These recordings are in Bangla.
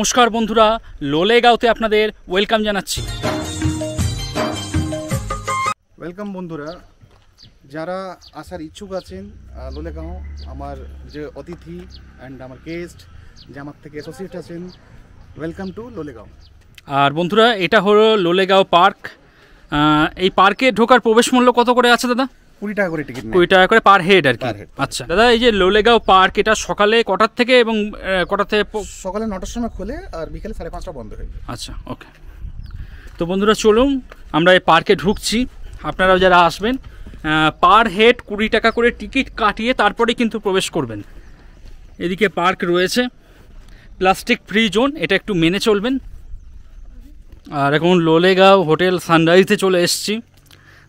নমস্কার বন্ধুরা, লোলেগাঁওতে আপনাদের ওয়েলকাম জানাচ্ছি। ওয়েলকাম বন্ধুরা, যারা আসার ইচ্ছুক আছেন লোলেগাঁও, আমার যে অতিথি অ্যান্ড আমার গেস্ট যে আমার থেকে অ্যাসোসিয়েট আছেন, ওয়েলকাম টু লোলেগাঁও। আর বন্ধুরা, এটা হলো লোলেগাঁও পার্ক। এই পার্কে ঢোকার প্রবেশ মূল্য কত করে আছে দাদা? 20 টাকা করে টিকিট। 20 টাকা করে পার হেড আর কি। আচ্ছা দাদা, এই যে লোলেগাঁও পার্ক, এটা সকালে কটার থেকে এবং কটা থেকে? সকালে 9টার সময় খোলে আর বিকেলে 5:30টা বন্ধ হয়ে যায়। আচ্ছা, ওকে। তো বন্ধুরা চলুন, আমরা এই পার্কে ঢুকছি। আপনারাও যারা আসবেন, পার হেড 20 টাকা করে টিকিট কাটিয়ে তারপরে কিন্তু প্রবেশ করবেন। এদিকে পার্ক রয়েছে, প্লাস্টিক ফ্রি জোন, এটা একটু মেনে চলবেন। আর এখন লোলেগাঁও হোটেল সানরাইজে চলে এসেছি।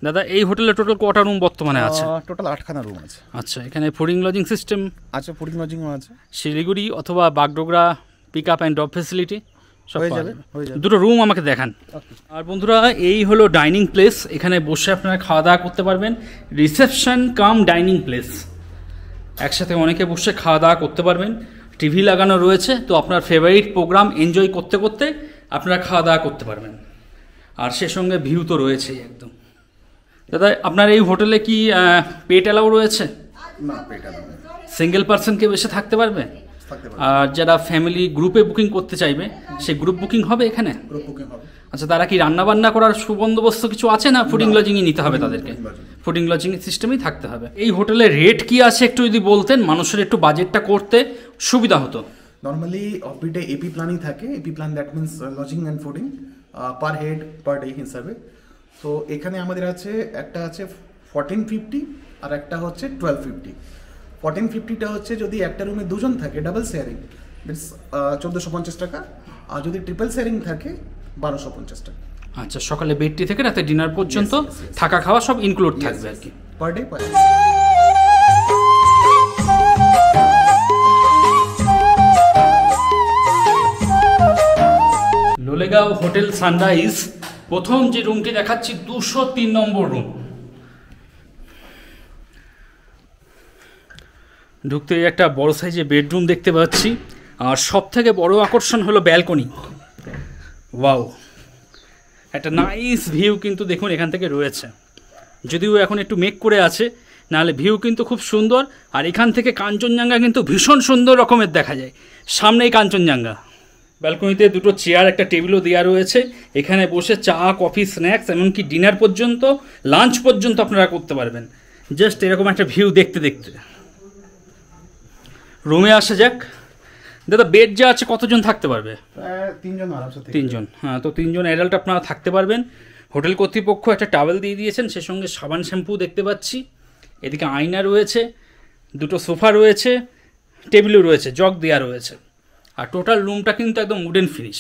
দাদা, এই হোটেলে টোটাল কটা রুম বর্তমানে আছে? টোটাল 8খানা রুম আছে। আচ্ছা, এখানে ফুডিং লজিং সিস্টেম আছে? ফুডিং লজিংও আছে। শিলিগুড়ি অথবা Bagdogra pick up and drop facility সব হয়ে যাবে। দুটো রুম আমাকে দেখান। আর বন্ধুরা, এই হলো ডাইনিং প্লেস। এখানে বসে আপনারা খাওয়া দাওয়া করতে পারবেন। রিসেপশন কাম ডাইনিং প্লেস, একসাথে অনেকে বসে খাওয়া দাওয়া করতে পারবেন। টিভি লাগানো রয়েছে, তো আপনার ফেভারিট প্রোগ্রাম এনজয় করতে করতে আপনারা খাওয়া দাওয়া করতে পারবেন। আর সে সঙ্গে ভিউ তো রয়েছেই একদম। দাদা, আপনার এই হোটেলে কি পেট অ্যালাউ রয়েছে? না, পেট অ্যালাউ নেই। সিঙ্গেল পার্সন কে বসে থাকতে পারবে? আর যারা ফ্যামিলি গ্রুপে বুকিং করতে চাইবে, সেই গ্রুপ বুকিং হবে এখানে? গ্রুপ বুকিং হবে। আচ্ছা, তারা কি রান্না বান্না করার সুবন্দোবস্ত কিছু আছে, না ফুডিং লজিংই নিতে হবে তাদেরকে? ফুডিং লজিং সিস্টেমেই থাকতে হবে। এই হোটেলের রেট কি আছে একটু যদি বলতেন, মানুষের একটু বাজেটটা করতে সুবিধা হতো। নর্মালি অফবিটে এপি প্ল্যানই থাকে। AP plan that means lodging and fooding per head per day হিসাবে। তো এখানে আমাদের আছে, একটা আছে 1450 আর একটা হচ্ছে 1250। 1450টা হচ্ছে যদি একটা রুমে দুজন থাকে, ডাবল শেয়ারিং, মিনস 1450 টাকা। আর যদি ট্রিপল শেয়ারিং থাকে 1250 টাকা। আচ্ছা, সকালে বেডটি থেকে রাতে ডিনার পর্যন্ত থাকা খাওয়া সব ইনক্লুড থাকবে আর কি, per day per. Lolegaon hotel sunrise প্রথম যে রুমটি দেখাচ্ছি 203 নম্বর রুম। ঢুকতে একটা বড় সাইজের বেডরুম দেখতে পাচ্ছি। আর সব থেকে বড় আকর্ষণ হলো ব্যালকনি। ওয়াও, একটা নাইস ভিউ কিন্তু দেখুন এখান থেকে রয়েছে। যদিও এখন একটু মেঘ করে আছে, নাহলে ভিউ কিন্তু খুব সুন্দর। আর এখান থেকে কাঞ্চনজঙ্ঘা কিন্তু ভীষণ সুন্দর রকমের দেখা যায়, সামনেই কাঞ্চনজঙ্ঘা। ব্যালকনিতে দুটো চেয়ার, একটা টেবিলও দেওয়া রয়েছে। এখানে বসে চা, কফি, স্ন্যাক্স, এমনকি ডিনার পর্যন্ত, লাঞ্চ পর্যন্ত আপনারা করতে পারবেন, জাস্ট এরকম একটা ভিউ দেখতে দেখতে। রুমে আসা যাক। দাদা, বেড যা আছে কতজন থাকতে পারবে? 3জন আরামসে। 3জন, হ্যাঁ। তো 3জন অ্যাডাল্ট আপনারা থাকতে পারবেন। হোটেল কর্তৃপক্ষ একটা টাওয়েল দিয়ে দিয়েছেন, সে সঙ্গে সাবান শ্যাম্পু দেখতে পাচ্ছি। এদিকে আয়না রয়েছে, দুটো সোফা রয়েছে, টেবিলও রয়েছে, জগ দেওয়া রয়েছে। আর টোটাল রুমটা কিন্তু একদম উডেন ফিনিশ।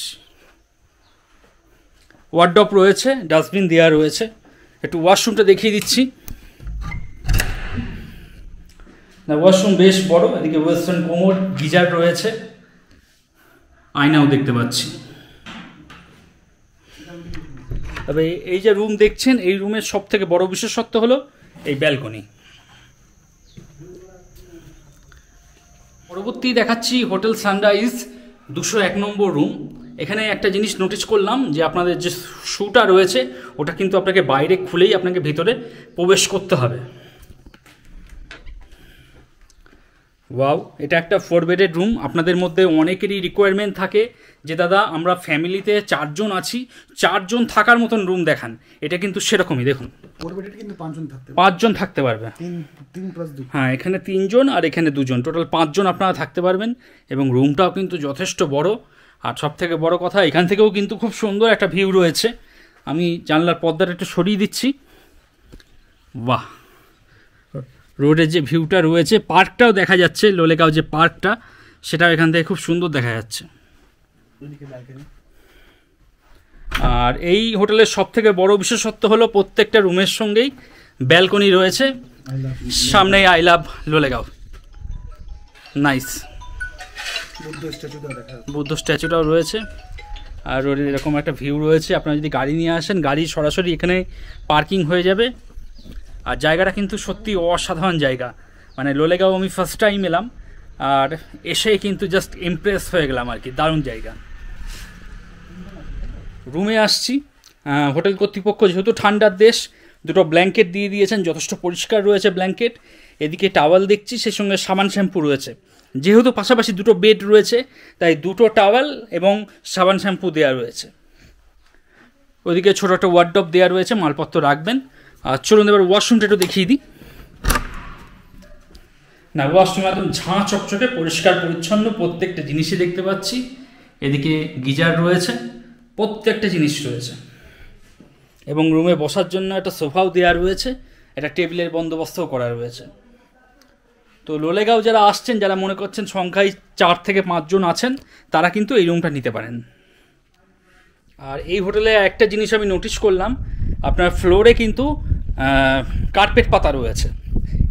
ওয়ার্ডরোব রয়েছে, ডাস্টবিন দেওয়া রয়েছে। একটু ওয়াশরুমটা দেখিয়ে দিচ্ছি। না, ওয়াশরুম বেশ বড়। এদিকে ওয়েস্টার্ন কোমোড, গিজার রয়েছে, আয়নাও দেখতে পাচ্ছি। তবে এই যে রুম দেখছেন, এই রুমের সব থেকে বড় বিশেষত্ব হলো এই ব্যালকনি। পরবর্তী দেখাচ্ছি হোটেল সানরাইজ 201 নম্বর রুম। এখানে একটা জিনিস নোটিস করলাম যে আপনাদের যে শুটা রয়েছে, ওটা কিন্তু আপনাকে বাইরে খুলেই আপনাকে ভিতরে প্রবেশ করতে হবে। ওয়াও, এটা একটা 4 বেডেড রুম। আপনাদের মধ্যে অনেকেরই রিকোয়ারমেন্ট থাকে যে দাদা, আমরা ফ্যামিলিতে 4 জন আছি, 4 জন থাকার মতন রুম দেখান। এটা কিন্তু সেরকমই। দেখুন, 4 বেডে কিন্তু 5 জন থাকতে পারবে। 3 প্লাস 2। হ্যাঁ, এখানে 3 জন আর এখানে 2 জন, টোটাল 5 জন আপনারা থাকতে পারবেন। এবং রুমটাও কিন্তু যথেষ্ট বড়। আর সব থেকে বড় কথা, এখান থেকেও কিন্তু খুব সুন্দর একটা ভিউ রয়েছে। আমি জানলার পর্দাটা একটু সরিয়ে দিচ্ছি। বাহ, রোডের যে ভিউটা রয়েছে, পার্কটাও দেখা যাচ্ছে। লোলেগাঁও যে পার্কটা, সেটাও এখান থেকে খুব সুন্দর দেখা যাচ্ছে। আর এই হোটেলের সব থেকে বড় বিশেষত্ব হলো প্রত্যেকটা রুমের সঙ্গেই ব্যালকনি রয়েছে। সামনেই I love Lolegaon, nice. Buddha স্ট্যাচুটাও রয়েছে। আর রোডের এরকম একটা ভিউ রয়েছে। আপনারা যদি গাড়ি নিয়ে আসেন, গাড়ি সরাসরি এখানে পার্কিং হয়ে যাবে। আর জায়গাটা কিন্তু সত্যি অসাধারণ জায়গা। মানে লোলেগাঁও আমি ফার্স্ট টাইম এলাম, আর এসে কিন্তু জাস্ট ইমপ্রেস হয়ে গেলাম আর কি। দারুণ জায়গা। রুমে আসছি। হোটেল কর্তৃপক্ষ যেহেতু ঠান্ডার দেশ, দুটো ব্ল্যাঙ্কেট দিয়ে দিয়েছেন, যথেষ্ট পরিষ্কার রয়েছে ব্ল্যাঙ্কেট। এদিকে টাওয়াল দেখছি, সেই সঙ্গে সাবান শ্যাম্পু রয়েছে। যেহেতু পাশাপাশি দুটো বেড রয়েছে, তাই দুটো টাওয়াল এবং সাবান শ্যাম্পু দেওয়া রয়েছে। ওইদিকে ছোটো একটা ওয়ার্ডরোব দেওয়া রয়েছে, মালপত্র রাখবেন। আর চলুন এবার ওয়াশরুমটা একটু দেখিয়ে দিই। না, ওয়াশরুম একদম ঝাঁ চকচকে পরিষ্কার পরিচ্ছন্ন, প্রত্যেকটা জিনিসই দেখতে পাচ্ছি। এদিকে গিজার রয়েছে, প্রত্যেকটা জিনিস রয়েছে। এবং রুমে বসার জন্য একটা সোফাও দেওয়া রয়েছে, একটা টেবিলের বন্দোবস্তও করা রয়েছে। তো লোলেগাঁও যারা আসছেন, যারা মনে করছেন সংখ্যায় 4 থেকে 5 জন আছেন, তারা কিন্তু এই রুমটা নিতে পারেন। আর এই হোটেলে একটা জিনিস আমি নোটিশ করলাম, আপনার ফ্লোরে কিন্তু কার্পেট পাতা রয়েছে।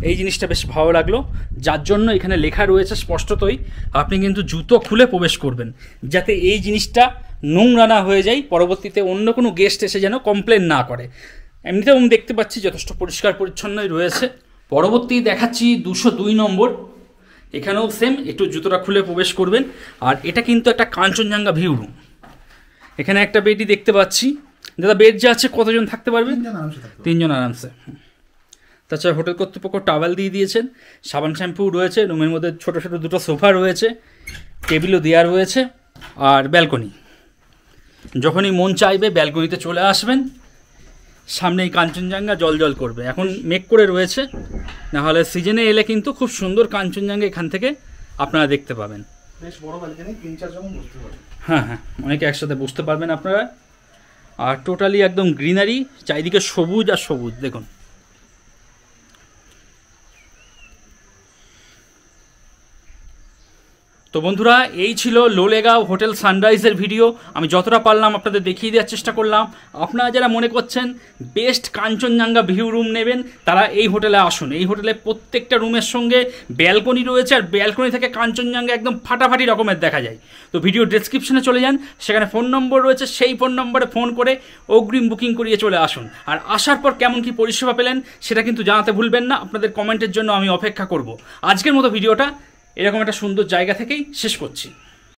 এই জিনিসটা বেশ ভালো লাগলো, যার জন্য এখানে লেখা রয়েছে স্পষ্টতই আপনি কিন্তু জুতো খুলে প্রবেশ করবেন, যাতে এই জিনিসটা নোংরা না হয়ে যায়, পরবর্তীতে অন্য কোনো গেস্ট এসে যেন কমপ্লেন না করে। এমনিতেও আমি দেখতে পাচ্ছি যথেষ্ট পরিষ্কার পরিচ্ছন্নই রয়েছে। পরবর্তী দেখাচ্ছি 202 নম্বর। এখানেও সেম, একটু জুতোটা খুলে প্রবেশ করবেন। আর এটা কিন্তু একটা কাঞ্চনজঙ্ঘা ভিউ রুম। এখানে একটা বেডই দেখতে পাচ্ছি। দাদা, বেড যে আছে কতজন থাকতে পারবে? 3 জন আরামসে। তাছাড়া হোটেল কর্তৃপক্ষ টাওয়েল দিয়ে দিয়েছেন, সাবান শ্যাম্পু রয়েছে, রুমের মধ্যে ছোটো ছোটো দুটো সোফা রয়েছে, টেবিলও দেওয়া রয়েছে। আর ব্যালকনি, যখনই মন চাইবে ব্যালকনিতে চলে আসবেন, সামনেই কাঞ্চনজঙ্ঘা জল জল করবে। এখন মেঘ করে রয়েছে, নাহলে সিজনে এলে কিন্তু খুব সুন্দর কাঞ্চনজঙ্ঘা এখান থেকে আপনারা দেখতে পাবেন। বেশ বড় ব্যালকনি, 3-4 জন বসতে পারবে। হ্যাঁ, অনেকে একসাথে বসতে পারবেন আপনারা। আর টোটালি একদম গ্রিনারি, চারিদিকে সবুজ আর সবুজ দেখুন। তো বন্ধুরা, এই ছিল লোলেগাঁও হোটেল সানরাইজের ভিডিও। আমি যতটা পারলাম আপনাদের দেখিয়ে দেওয়ার চেষ্টা করলাম। আপনারা যারা মনে করছেন বেস্ট কাঞ্চনজঙ্ঘা ভিউ রুম নেবেন, তারা এই হোটেলে আসুন। এই হোটেলে প্রত্যেকটা রুমের সঙ্গে ব্যালকনি রয়েছে, আর ব্যালকনি থেকে কাঞ্চনজঙ্ঘা একদম ফাটাফাটি রকমের দেখা যায়। তো ভিডিও ডেসক্রিপশনে চলে যান, সেখানে ফোন নম্বর রয়েছে, সেই ফোন নম্বরে ফোন করে অগ্রিম বুকিং করিয়ে চলে আসুন। আর আসার পর কেমন কি পরিষেবা পেলেন সেটা কিন্তু জানাতে ভুলবেন না। আপনাদের কমেন্টের জন্য আমি অপেক্ষা করব। আজকের মতো ভিডিওটা এরকম একটা সুন্দর জায়গা থেকেই শেষ করছি।